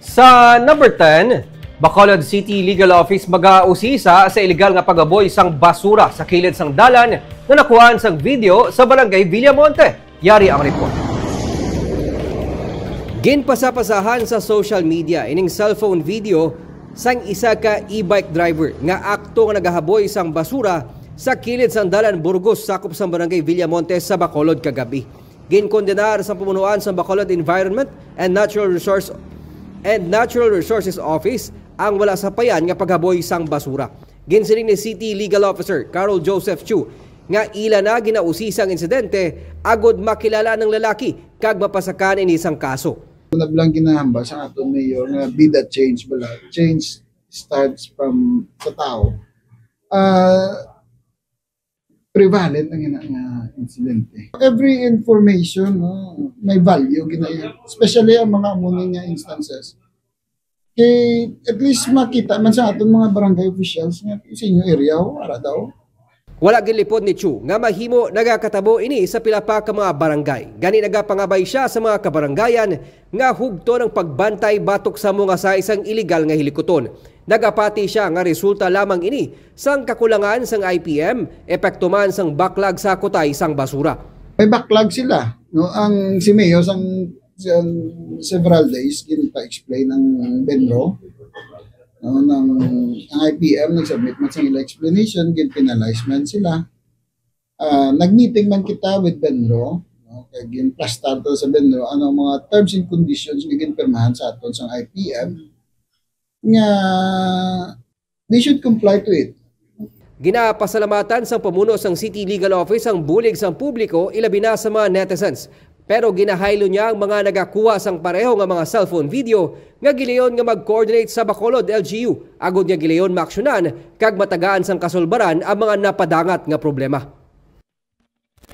Sa number 10, Bacolod City Legal Office mag-ausisa sa illegal nga pagaboy sang basura sa kilid sang dalan na nakuhaan sang video sa barangay Villamonte. Yari ang report. Ginpasapasahan sa social media ining cellphone video sang isa ka e-bike driver nga akto nga nagahaboy sang basura sa kilid sang dalan Burgos sakop sang barangay Villamonte sa Bacolod kagabi. Ginkondenar sa pamunuan sa Bacolod Environment and Natural Resources Office ang wala sapayan nga paghaboy sang basura. Ginsiling ni City Legal Officer Carol Joseph Chu nga ila na ginausisang insidente agod makilala ng lalaki kag mapasakan ini sang kaso. Nablang ginahamba sa aton mayor nga be that change bala. Change starts from sa tao. Prevalent ang nga insidente. Every information may value ginaya, especially ang mga amunin nga instances. Kay at least makita man sa aton mga barangay officials nga sa inyo area ara daw. Wala gilipod ni Chu nga mahimo nagakatabo ini sa pila pa ka mga barangay. Gani nagapangabay siya sa mga kabarangayan nga hugto ng pagbantay batok sa mga sa isang illegal nga hilikoton. Nagapati siya nga resulta lamang ini sang kakulangan sang IPM, epekto man sang backlog sa kutay sang basura. May backlog sila, no? Ang si Mayor sang several days ginpa-explain ng Benro. No, ang IPM nagsubmit man sa ila explanation, gin-penalize man sila. Nag-meeting man kita with Benro, no? Kaya gin-plastato sa Benro ano mga terms and conditions nga gin-pirmahan sa aton sang IPM nga they should comply to it. Ginapasalamatan sang pamuno sang City Legal Office ang bulig sang publiko ilabi na sa mga netizens. Pero ginahaylo niya ang mga nagakuha sang pareho nga mga cellphone video nga gileon nga mag-coordinate sa Bacolod LGU agod nga gileon maaksyonan kag matagaan sang kasulbaran ang mga napadangat nga problema.